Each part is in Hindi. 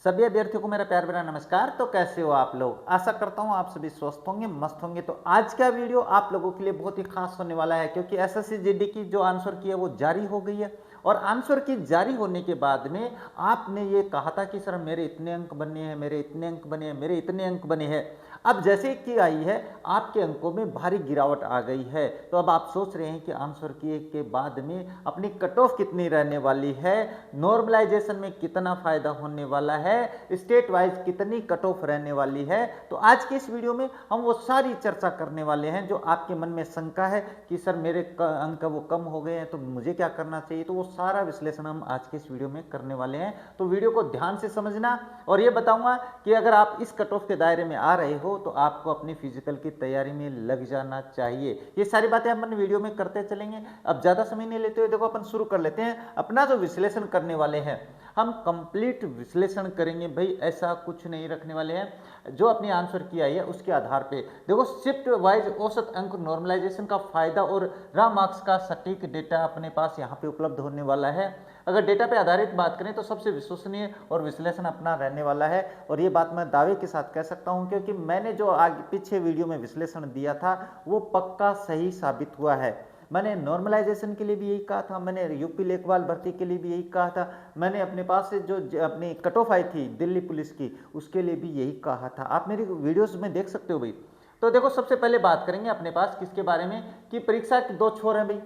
सभी अभ्यर्थियों को मेरा प्यार भरा नमस्कार। तो कैसे हो आप लोग? आशा करता हूँ आप सभी स्वस्थ होंगे, मस्त होंगे। तो आज का वीडियो आप लोगों के लिए बहुत ही खास होने वाला है, क्योंकि एसएससी जीडी की जो आंसर की है वो जारी हो गई है। और आंसर की जारी होने के बाद में आपने ये कहा था कि सर मेरे इतने अंक बने हैं, मेरे इतने अंक बने हैं, मेरे इतने अंक बने हैं। अब जैसे कि आई है आपके अंकों में भारी गिरावट आ गई है। तो अब आप सोच रहे हैं कि आंसर किए के बाद में अपनी कट ऑफ कितनी रहने वाली है, नॉर्मलाइजेशन में कितना फायदा होने वाला है, स्टेट वाइज कितनी कट ऑफ रहने वाली है। तो आज के इस वीडियो में हम वो सारी चर्चा करने वाले हैं जो आपके मन में शंका है कि सर मेरे अंक वो कम हो गए हैं तो मुझे क्या करना चाहिए। तो वो सारा विश्लेषण हम आज के इस वीडियो में करने वाले हैं। तो वीडियो को ध्यान से समझना। और ये बताऊंगा कि अगर आप इस कट ऑफ के दायरे में आ रहे हो तो आपको अपनी फिजिकल की तैयारी में लग जाना चाहिए। ये सारी बातें अपन वीडियो में करते चलेंगे। अब ज्यादा समय नहीं लेते हुए देखो अपन शुरू कर लेते हैं। अपना जो विश्लेषण करने वाले हैं हम कंप्लीट विश्लेषण करेंगे भाई, ऐसा कुछ नहीं रखने वाले हैं। जो अपनी आंसर की आई है उसके आधार पे देखो शिफ्ट वाइज औसत अंक नॉर्मलाइजेशन का फायदा और रा मार्क्स का सटीक डेटा अपने पास यहाँ पे उपलब्ध होने वाला है। अगर डेटा पे आधारित बात करें तो सबसे विश्वसनीय और विश्लेषण अपना रहने वाला है। और ये बात मैं दावे के साथ कह सकता हूँ, क्योंकि मैंने जो आगे पीछे वीडियो में विश्लेषण दिया था वो पक्का सही साबित हुआ है। मैंने नॉर्मलाइजेशन के लिए भी यही कहा था, मैंने यूपी लेखपाल भर्ती के लिए भी यही कहा था, मैंने अपने पास से जो अपनी कट ऑफ आई थी दिल्ली पुलिस की उसके लिए भी यही कहा था। आप मेरी वीडियोस में देख सकते हो भाई। तो देखो सबसे पहले बात करेंगे अपने पास किसके बारे में कि परीक्षा के दो छोर हैं भाई।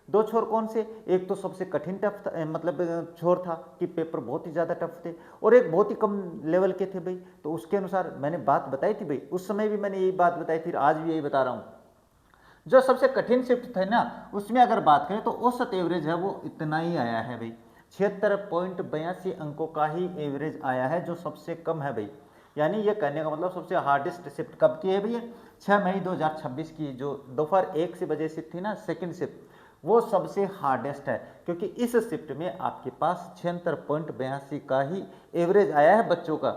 दो छोर कौन से? एक तो सबसे कठिन टफ मतलब छोर था कि पेपर बहुत ही ज़्यादा टफ थे, और एक बहुत ही कम लेवल के थे भाई। तो उसके अनुसार मैंने बात बताई थी भाई, उस समय भी मैंने यही बात बताई थी, आज भी यही बता रहा हूँ। जो सबसे कठिन शिफ्ट थे ना उसमें अगर बात करें तो औसत एवरेज है वो इतना ही आया है भाई, 76.82 अंकों का ही एवरेज आया है, जो सबसे कम है भाई। यानी ये कहने का मतलब सबसे हार्डेस्ट शिफ्ट कब की है भैया? 6 मई 2026 की, जो दोपहर 1 से शिफ्ट थी ना, सेकंड शिफ्ट, वो सबसे हार्डेस्ट है। क्योंकि इस शिफ्ट में आपके पास 76.82 का ही एवरेज आया है बच्चों का।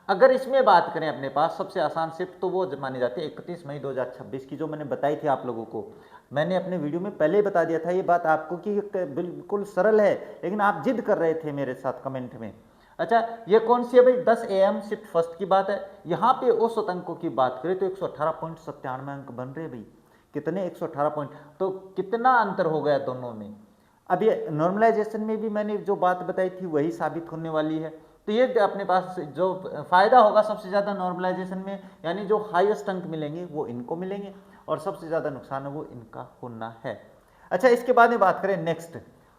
अगर इसमें बात करें अपने पास सबसे आसान शिफ्ट तो वो मानी जाती है 31 मई 2026 की, जो मैंने बताई थी आप लोगों को। मैंने अपने वीडियो में पहले ही बता दिया था ये बात आपको कि बिल्कुल सरल है, लेकिन आप जिद कर रहे थे मेरे साथ कमेंट में। अच्छा, ये कौन सी है भाई? 10 AM शिफ्ट फर्स्ट की बात है। यहाँ पे औसत अंकों की बात करें तो 118.97 अंक बन रहे भाई। कितने? 118 पॉइंट। तो कितना अंतर हो गया दोनों में। अब ये नॉर्मलाइजेशन में भी मैंने जो बात बताई थी वही साबित होने वाली है। तो ये अपने पास जो फायदा होगा सबसे ज़्यादा नॉर्मलाइजेशन में, यानी जो हाईएस्ट अंक मिलेंगे वो इनको मिलेंगे, और सबसे ज़्यादा नुकसान है वो इनका होना है। अच्छा, इसके बाद में बात करें नेक्स्ट,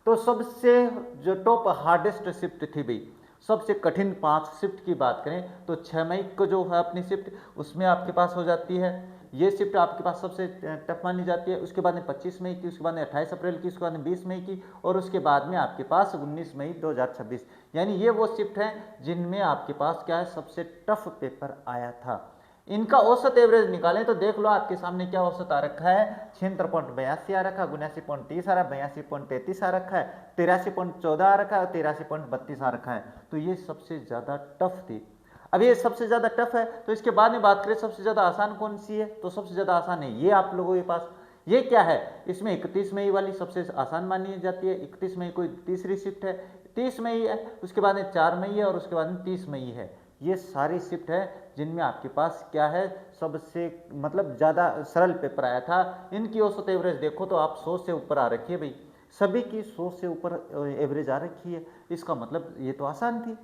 तो सबसे जो टॉप हार्डेस्ट शिफ्ट थी भाई, सबसे कठिन 5 शिफ्ट की बात करें तो 6 मई को जो है अपनी शिफ्ट उसमें आपके पास हो जाती है। ये शिफ्ट आपके पास सबसे टफ मानी जाती है। उसके बाद में 25 मई की, उसके बाद में 28 अप्रैल की, उसके बाद में 20 मई की, और उसके बाद में आपके पास 19 मई 2026। यानी ये वो शिफ्ट हैं जिनमें आपके पास क्या है, सबसे टफ पेपर आया था। इनका औसत एवरेज निकालें तो देख लो आपके सामने क्या औसत आ रखा है, 76.82 आ रखा है, 79.30 आ रहा है, 82.33 आ रखा है, 83.14 आ रखा है, और 83.32 आ रखा है। तो ये सबसे ज़्यादा टफ थी। अब ये सबसे ज़्यादा टफ है, तो इसके बाद में बात करें सबसे ज़्यादा आसान कौन सी है, तो सबसे ज़्यादा आसान है ये आप लोगों के पास। ये क्या है? इसमें 31 मई वाली सबसे आसान मानी जाती है। 31 मई को तीसरी शिफ्ट है, 30 मई है, उसके बाद में 4 मई है, और उसके बाद में 30 मई है। ये सारी शिफ्ट है जिनमें आपके पास क्या है, सबसे मतलब ज़्यादा सरल पेपर आया था। इनकी औसत एवरेज देखो तो आप 100 से ऊपर आ रखी है भाई, सभी की 100 से ऊपर एवरेज आ रखी है। इसका मतलब ये तो आसान थी।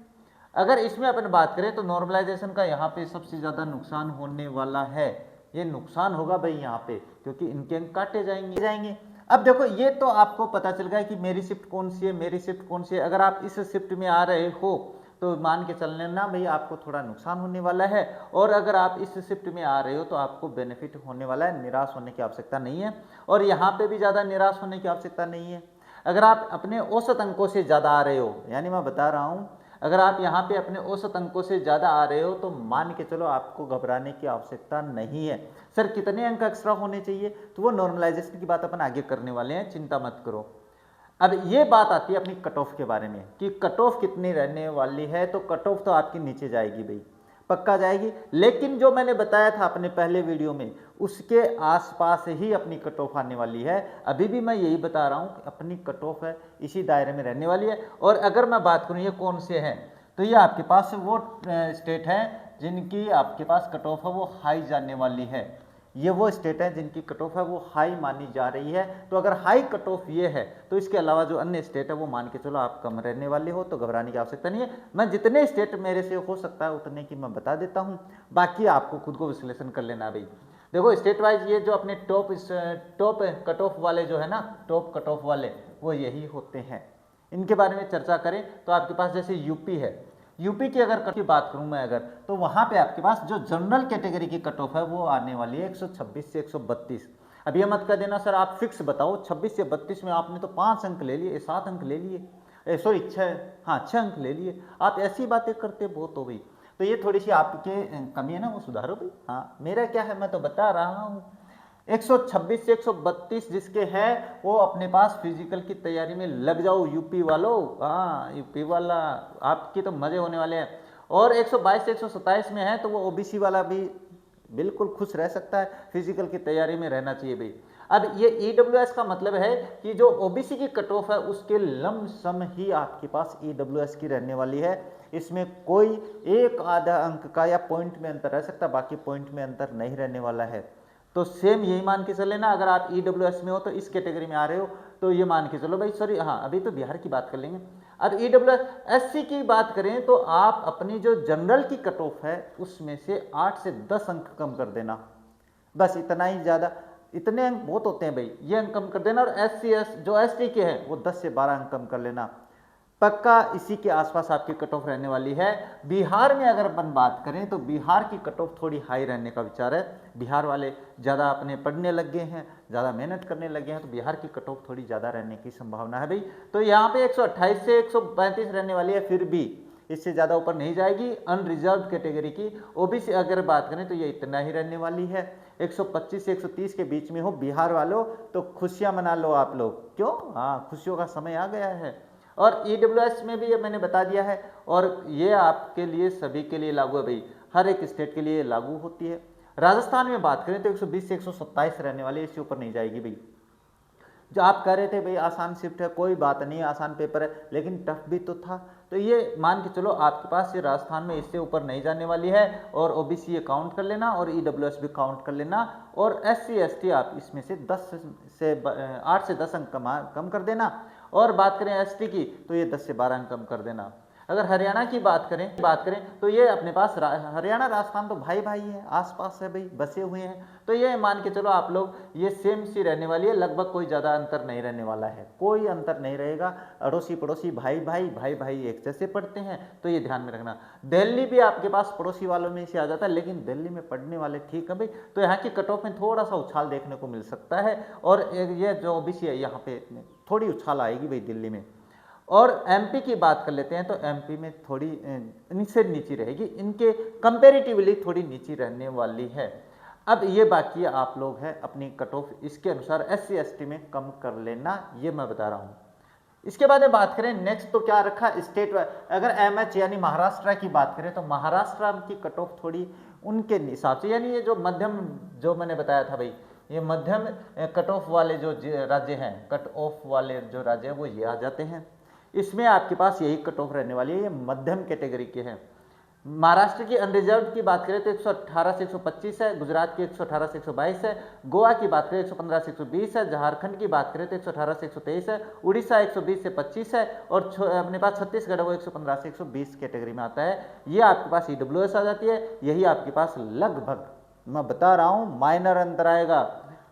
अगर इसमें अपन बात करें तो नॉर्मलाइजेशन का यहाँ पे सबसे ज़्यादा नुकसान होने वाला है। ये नुकसान होगा भाई यहाँ पे, क्योंकि इनके अंक काटे जाएंगे। अब देखो ये तो आपको पता चल गया कि मेरी शिफ्ट कौन सी है, मेरी शिफ्ट कौन सी है। अगर आप इस शिफ्ट में आ रहे हो तो मान के चलने ना भाई आपको थोड़ा नुकसान होने वाला है, और अगर आप इस शिफ्ट में आ रहे हो तो आपको बेनिफिट होने वाला है। निराश होने की आवश्यकता नहीं है, और यहाँ पे भी ज़्यादा निराश होने की आवश्यकता नहीं है। अगर आप अपने औसत अंकों से ज़्यादा आ रहे हो, यानी मैं बता रहा हूँ अगर आप यहाँ पे अपने औसत अंकों से ज़्यादा आ रहे हो तो मान के चलो आपको घबराने की आवश्यकता नहीं है। सर कितने अंक एक्स्ट्रा होने चाहिए, तो वो नॉर्मलाइजेशन की बात अपन आगे करने वाले हैं, चिंता मत करो। अब ये बात आती है अपनी कट ऑफ के बारे में कि कट ऑफ कितनी रहने वाली है। तो कट ऑफ तो आपकी नीचे जाएगी भाई, पक्का जाएगी। लेकिन जो मैंने बताया था अपने पहले वीडियो में उसके आसपास ही अपनी कट ऑफ आने वाली है। अभी भी मैं यही बता रहा हूँ कि अपनी कट ऑफ है इसी दायरे में रहने वाली है। और अगर मैं बात करूँ ये कौन से हैं, तो ये आपके पास वो स्टेट है जिनकी आपके पास कट ऑफ है वो हाई जाने वाली है। ये वो स्टेट है जिनकी कट ऑफ है वो हाई मानी जा रही है। तो अगर हाई कट ऑफ ये है तो इसके अलावा जो अन्य स्टेट है वो मान के चलो आप कम रहने वाले हो, तो घबराने की आवश्यकता नहीं है। मैं जितने स्टेट मेरे से हो सकता है उतने की मैं बता देता हूँ, बाकी आपको खुद को विश्लेषण कर लेना भाई। देखो स्टेट वाइज ये जो अपने टॉप कट ऑफ वाले जो है ना, टॉप कट ऑफ वाले वो यही होते हैं। इनके बारे में चर्चा करें तो आपके पास जैसे यूपी है, यूपी की अगर कट की बात करूं मैं अगर, तो वहां पे आपके पास जो जनरल कैटेगरी की कट ऑफ है वो आने वाली है 126 से 132। अब ये मत कर देना सर आप फिक्स बताओ 26 से 32 में आपने तो 5 अंक ले लिए, 7 अंक ले लिए, सॉरी 6, हाँ 6 अंक ले लिए। आप ऐसी बातें करते बहुत हो भाई, तो ये थोड़ी सी आपके कमी है ना, वो सुधारो भाई। हाँ मेरा क्या है, मैं तो बता रहा हूँ 126 से 132 जिसके है वो अपने पास फिजिकल की तैयारी में लग जाओ यूपी वालों। हाँ यूपी वाला आपके तो मजे होने वाले हैं। और 122 से 127 में है तो वो ओबीसी वाला भी बिल्कुल खुश रह सकता है, फिजिकल की तैयारी में रहना चाहिए भाई। अब ये ईडब्ल्यूएस का मतलब है कि जो ओबीसी की कट ऑफ है उसके लमसम ही आपके पास ईडब्ल्यूएस की रहने वाली है। इसमें कोई एक आधा अंक का या पॉइंट में अंतर रह सकता है, बाकी पॉइंट में अंतर नहीं रहने वाला है। तो सेम यही मान के चले ना, अगर आप ईडब्ल्यूएस में हो तो इस कैटेगरी में आ रहे हो तो ये मान के चलो भाई। सॉरी हाँ अभी तो बिहार की बात कर लेंगे। अब ईडब्ल्यूएस एससी की बात करें तो आप अपनी जो जनरल की कट ऑफ है उसमें से 8 से 10 अंक कम कर देना, बस इतना ही, ज़्यादा इतने अंक बहुत होते हैं भाई, ये अंक कम कर देना। और एससी जो एसटी के हैं वो 10 से 12 अंक कम कर लेना, पक्का इसी के आसपास आपकी कट ऑफ रहने वाली है। बिहार में अगर अपन बात करें तो बिहार की कट ऑफ थोड़ी हाई रहने का विचार है। बिहार वाले ज़्यादा अपने पढ़ने लग गए हैं, ज़्यादा मेहनत करने लगे हैं, तो बिहार की कट ऑफ थोड़ी ज़्यादा रहने की संभावना है भाई। तो यहाँ पे 128 से 135 रहने वाली है, फिर भी इससे ज़्यादा ऊपर नहीं जाएगी। अनरिजर्व कैटेगरी की ओबीसी अगर बात करें तो ये इतना ही रहने वाली है। 125 से 130 के बीच में हो बिहार वालों तो खुशियाँ मना लो आप लोग। क्यों? हाँ खुशियों का समय आ गया है। और ईडब्ल्यूएस में भी ये मैंने बता दिया है, और ये आपके लिए सभी के लिए लागू है भाई, हर एक स्टेट के लिए लागू होती है। राजस्थान में बात करें तो 120 से 127 रहने वाली, इससे ऊपर नहीं जाएगी भाई। जो आप कह रहे थे भाई आसान शिफ्ट है, कोई बात नहीं, आसान पेपर है लेकिन टफ भी तो था, तो ये मान के चलो आपके पास ये राजस्थान में इससे ऊपर नहीं जाने वाली है। और ओबीसी ये काउंट कर लेना और ईडब्ल्यूएस भी काउंट कर लेना। और एससी एसटी आप इसमें से 8 से 10 अंक कम कर देना। और बात करें एसटी की तो ये 10 से 12 अंक कम कर देना। अगर हरियाणा की बात करें तो ये अपने पास हरियाणा राजस्थान तो भाई भाई है, आसपास है भाई, बसे हुए हैं, तो ये मान के चलो आप लोग ये सेम सी रहने वाली है, लगभग कोई ज़्यादा अंतर नहीं रहने वाला है, कोई अंतर नहीं रहेगा। अड़ोसी पड़ोसी भाई भाई एक जैसे पढ़ते हैं, तो ये ध्यान में रखना। दिल्ली भी आपके पास पड़ोसी वालों में से आ जाता है, लेकिन दिल्ली में पढ़ने वाले ठीक है भाई, तो यहाँ की कट ऑफ में थोड़ा सा उछाल देखने को मिल सकता है। और ये जो ओबीसी है यहाँ पे थोड़ी उछाल आएगी भाई दिल्ली में। और एमपी की बात कर लेते हैं तो एमपी में थोड़ी इनसे नीची रहेगी, इनके कंपेरेटिवली थोड़ी नीची रहने वाली है। अब ये बाकी आप लोग हैं अपनी कट ऑफ इसके अनुसार एससी एसटी में कम कर लेना, ये मैं बता रहा हूँ। इसके बाद में बात करें नेक्स्ट तो क्या रखा स्टेट वाइज, अगर एमएच यानी महाराष्ट्र की बात करें तो महाराष्ट्र की कट ऑफ थोड़ी उनके हिसाब से, यानी ये जो मध्यम जो मैंने बताया था भाई, ये मध्यम कट ऑफ वाले जो राज्य हैं, कट ऑफ वाले जो राज्य हैं वो ये आ जाते हैं। इसमें आपके पास यही कट ऑफ रहने वाली है, ये मध्यम कैटेगरी के हैं। महाराष्ट्र की अनरिजर्व की बात करें तो 118 से 125 है, गुजरात की 118 से 122 है, गोवा की बात करें 115 से 120 है, झारखंड की बात करें तो 118 से 123 है, उड़ीसा 120 से 25 है, और अपने पास छत्तीसगढ़ वो 115 से 120 कैटेगरी में आता है। ये आपके पास ईडब्ल्यूएस आ जाती है, यही आपके पास लगभग मैं बता रहा हूँ माइनर अंतर आएगा,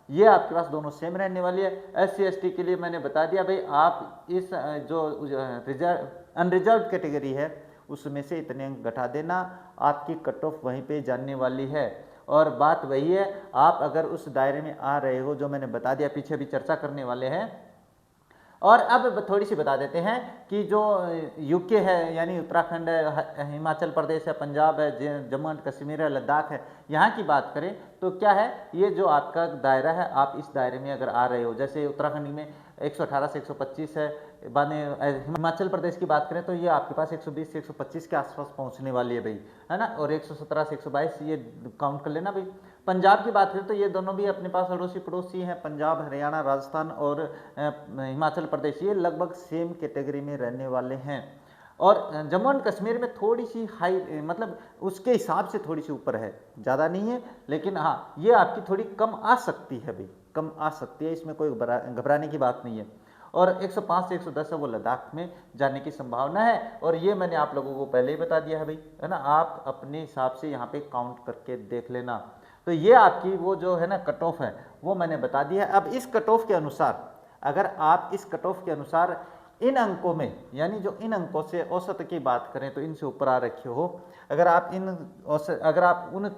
ये आपके पास दोनों सेम रहने वाली है। एससी एसटी के लिए मैंने बता दिया भाई, आप इस जो अनरिजर्व कैटेगरी है उसमें से इतने अंक घटा देना, आपकी कट ऑफ वहीं पे जानने वाली है। और बात वही है, आप अगर उस दायरे में आ रहे हो जो मैंने बता दिया, पीछे भी चर्चा करने वाले हैं। और अब थोड़ी सी बता देते हैं कि जो यूके है यानी उत्तराखंड है, हिमाचल प्रदेश है, पंजाब है, जम्मू एंड कश्मीर है, लद्दाख है, यहाँ की बात करें तो क्या है, ये जो आपका दायरा है, आप इस दायरे में अगर आ रहे हो, जैसे उत्तराखंड में 118 से 125 है, बाद में हिमाचल प्रदेश की बात करें तो ये आपके पास 120 से 125 के आसपास पहुंचने वाली है भाई, है ना, और 117 से 122 ये काउंट कर लेना भाई। पंजाब की बात करें तो ये दोनों भी अपने पास अड़ोसी पड़ोसी हैं, पंजाब, हरियाणा, राजस्थान और हिमाचल प्रदेश, ये लगभग सेम कैटेगरी में रहने वाले हैं। और जम्मू एंड कश्मीर में थोड़ी सी हाई, मतलब उसके हिसाब से थोड़ी सी ऊपर है, ज़्यादा नहीं है, लेकिन हाँ ये आपकी थोड़ी कम आ सकती है भाई, कम आ सकती है, इसमें कोई घबराने की बात नहीं है। और 105 से 110 है वो लद्दाख में जाने की संभावना है, और ये मैंने आप लोगों को पहले ही बता दिया है भाई, है ना। आप अपने हिसाब से यहाँ पे काउंट करके देख लेना। तो ये आपकी वो जो है ना कट ऑफ है वो मैंने बता दिया है। अब इस कट ऑफ के अनुसार, अगर आप इस कट ऑफ के अनुसार इन अंकों में, यानी जो इन अंकों से औसत की बात करें तो इनसे ऊपर आ रखे हो, अगर आप इन औसत, अगर आप उन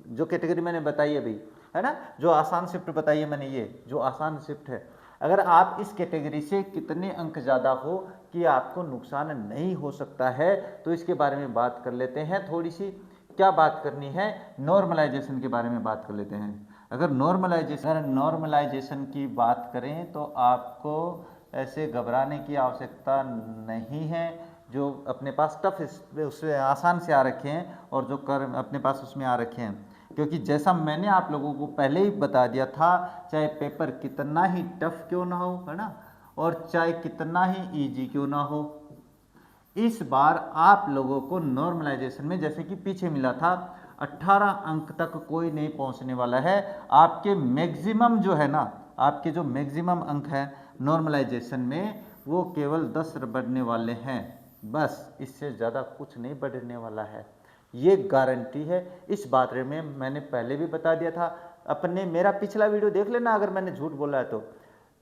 जो कैटेगरी मैंने बताई है भाई, है ना, जो आसान शिफ्ट बताई है मैंने, ये जो आसान शिफ्ट है, अगर आप इस कैटेगरी से कितने अंक ज़्यादा हो कि आपको नुकसान नहीं हो सकता है, तो इसके बारे में बात कर लेते हैं थोड़ी सी। क्या बात करनी है, नॉर्मलाइजेशन के बारे में बात कर लेते हैं। अगर नॉर्मलाइजेशन की बात करें तो आपको ऐसे घबराने की आवश्यकता नहीं है। जो अपने पास टफ उससे आसान से आ रखे हैं, और जो कर अपने पास उसमें आ रखे हैं, क्योंकि जैसा मैंने आप लोगों को पहले ही बता दिया था, चाहे पेपर कितना ही टफ क्यों ना हो, है ना, और चाहे कितना ही इजी क्यों ना हो, इस बार आप लोगों को नॉर्मलाइजेशन में, जैसे कि पीछे मिला था 18 अंक तक कोई नहीं पहुंचने वाला है। आपके मैक्सिमम जो है ना, आपके जो मैक्सिमम अंक है नॉर्मलाइजेशन में, वो केवल 10 बढ़ने वाले हैं, बस, इससे ज़्यादा कुछ नहीं बढ़ने वाला है, ये गारंटी है। इस बारे में मैंने पहले भी बता दिया था। अपने मेरा पिछला वीडियो देख लेना, अगर मैंने झूठ बोला है तो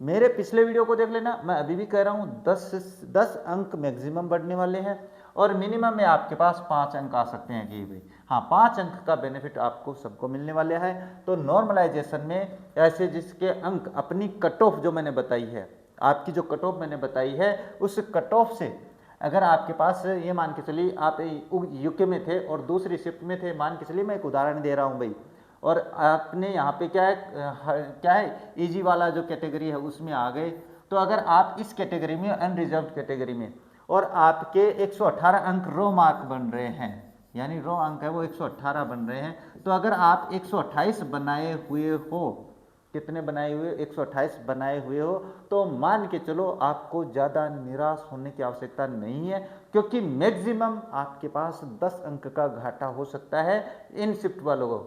मेरे पिछले वीडियो को देख लेना। मैं अभी भी कह रहा हूँ 10 अंक मैक्सिमम बढ़ने वाले हैं, और मिनिमम में आपके पास 5 अंक आ सकते हैं कि भाई, हाँ 5 अंक का बेनिफिट आपको सबको मिलने वाले हैं। तो नॉर्मलाइजेशन में ऐसे जिसके अंक, अपनी कट ऑफ जो मैंने बताई है, आपकी जो कट ऑफ मैंने बताई है, उस कट ऑफ से अगर आपके पास, ये मान के चलिए आप यूके में थे और दूसरी शिफ्ट में थे, मान के चलिए मैं एक उदाहरण दे रहा हूँ भाई, और आपने यहाँ पे क्या है इजी वाला जो कैटेगरी है उसमें आ गए, तो अगर आप इस कैटेगरी में, अनरिजर्व कैटेगरी में, और आपके 118 अंक रो मार्क बन रहे हैं, यानी रो अंक है वो 118 बन रहे हैं, तो अगर आप 128 बनाए हुए हो, कितने बनाए हुए, 128 बनाए हुए हो, तो मान के चलो आपको ज़्यादा निराश होने की आवश्यकता नहीं है, क्योंकि मैक्सिमम आपके पास 10 अंक का घाटा हो सकता है इन शिफ्ट वालों को।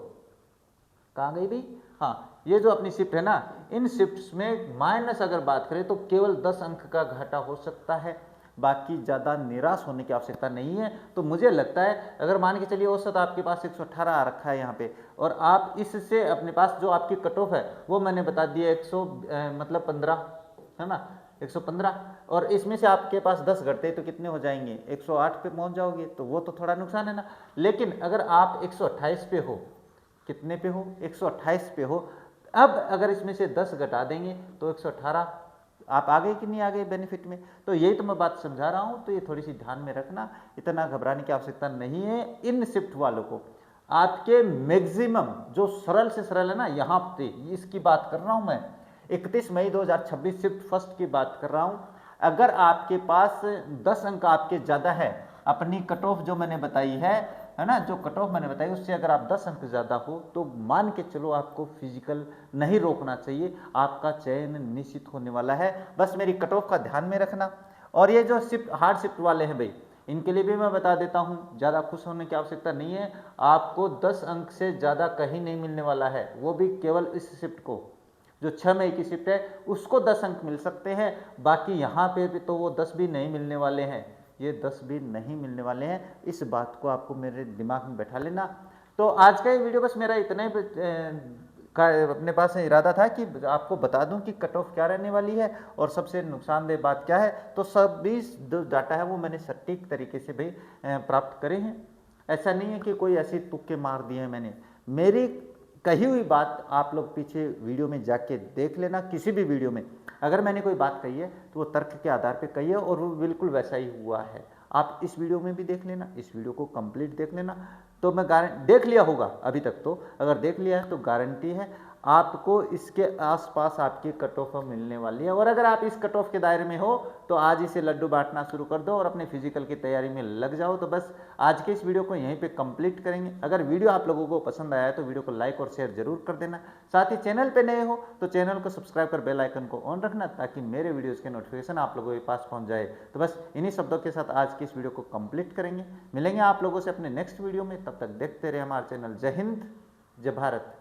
कहाँ गई भाई, हाँ ये जो अपनी शिफ्ट है ना, इन शिफ्ट्स में माइनस अगर बात करें तो केवल 10 अंक का घाटा हो सकता है, बाकी ज़्यादा निराश होने की आवश्यकता नहीं है। तो मुझे लगता है, अगर मान के चलिए औसत आपके पास 118 आ रखा है यहाँ पे, और आप इससे अपने पास जो आपकी कट ऑफ है वो मैंने बता दिया 15 है ना, 115, और इसमें से आपके पास 10 घटते तो कितने हो जाएंगे, 108 पे पहुँच जाओगे, तो वो तो थोड़ा नुकसान है ना। लेकिन अगर आप 128 पे हो, कितने पे हो, 128 पे हो, अब अगर इसमें से 10 घटा देंगे तो 118, आप आ गए कि नहीं आ गए बेनिफिट में। तो यही तो मैं बात समझा रहा हूँ, तो ये थोड़ी सी ध्यान में रखना, इतना घबराने की आवश्यकता नहीं है इन शिफ्ट वालों को। आपके मैक्सिमम जो सरल से सरल है ना, यहाँ पे इसकी बात कर रहा हूँ मैं, 31 मई 2026 शिफ्ट फर्स्ट की बात कर रहा हूँ। अगर आपके पास 10 अंक आपके ज़्यादा है, अपनी कट ऑफ जो मैंने बताई है ना, जो कट ऑफ मैंने बताई उससे अगर आप 10 अंक ज़्यादा हो, तो मान के चलो आपको फिजिकल नहीं रोकना चाहिए, आपका चयन निश्चित होने वाला है। बस मेरी कट ऑफ का ध्यान में रखना। और ये जो शिफ्ट हार्ड शिफ्ट वाले हैं भाई, इनके लिए भी मैं बता देता हूँ, ज़्यादा खुश होने की आवश्यकता नहीं है, आपको 10 अंक से ज़्यादा कहीं नहीं मिलने वाला है, वो भी केवल इस शिफ्ट को, जो 6 मई की शिफ्ट है उसको 10 अंक मिल सकते हैं, बाकी यहाँ पे भी तो वो 10 भी नहीं मिलने वाले हैं, ये 10 भी नहीं मिलने वाले हैं। इस बात को आपको मेरे दिमाग में बैठा लेना। तो आज का ये वीडियो बस मेरा इतना ही अपने पास इरादा था कि आपको बता दूं कि कट ऑफ क्या रहने वाली है, और सबसे नुकसानदेह बात क्या है। तो सभी जो डाटा है वो मैंने सटीक तरीके से भाई प्राप्त करे हैं, ऐसा नहीं है कि कोई ऐसी तुक्के मार दिए हैं मैंने। मेरी कही हुई बात आप लोग पीछे वीडियो में जाके देख लेना, किसी भी वीडियो में अगर मैंने कोई बात कही है तो वो तर्क के आधार पे कही है, और वो बिल्कुल वैसा ही हुआ है। आप इस वीडियो में भी देख लेना, इस वीडियो को कंप्लीट देख लेना, तो मैं देख लिया होगा अभी तक, तो अगर देख लिया है तो गारंटी है आपको इसके आसपास आपकी कट ऑफ मिलने वाली है। और अगर आप इस कट ऑफ के दायरे में हो तो आज इसे लड्डू बांटना शुरू कर दो और अपने फिजिकल की तैयारी में लग जाओ। तो बस आज के इस वीडियो को यहीं पे कंप्लीट करेंगे। अगर वीडियो आप लोगों को पसंद आया है तो वीडियो को लाइक और शेयर जरूर कर देना। साथ ही चैनल पे नए हो तो चैनल को सब्सक्राइब कर बेल आइकन को ऑन रखना, ताकि मेरे वीडियोस के नोटिफिकेशन आप लोगों के पास पहुंच जाए। तो बस इन्हीं शब्दों के साथ आज की इस वीडियो को कंप्लीट करेंगे। मिलेंगे आप लोगों से अपने नेक्स्ट वीडियो में, तब तक देखते रहे हमारा चैनल। जय हिंद, जय भारत।